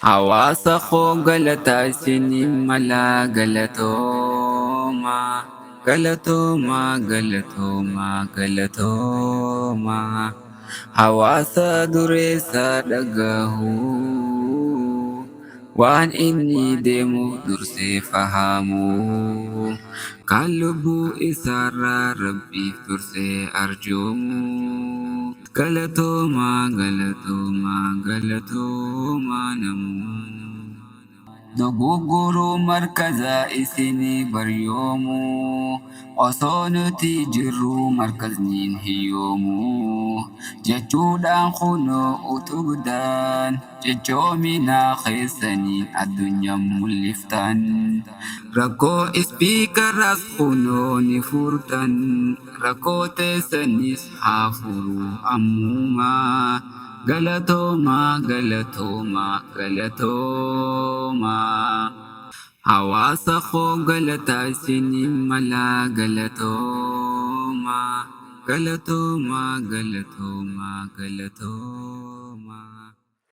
Hawaasa koo galata isiniin mala galatooma. Galatooma, galatooma, galatooma. Hawaasa dureessa dhagahuu, waan inni deemu dursee fahamu. Kan lubbuu isaarraa Rabbiif dursee arjoomu. Galatooma, galatooma, galatooma namu. Dogoggoruu markaza isinii baryoomu, osoo nuti jirru markazniin hiyyoomu. Jechuudhaan kunoo utubdaan, jechoomina keessaniin addunyaa mul'iftan. Rakkoo ispiikaraas kunoo ni furtan, rakkoo teessanis haa furu ammumaa. Galatooma, galatooma, galatooma. Hawaasa koo galata isiniin mala galatooma. Galatooma, galatooma, galatooma.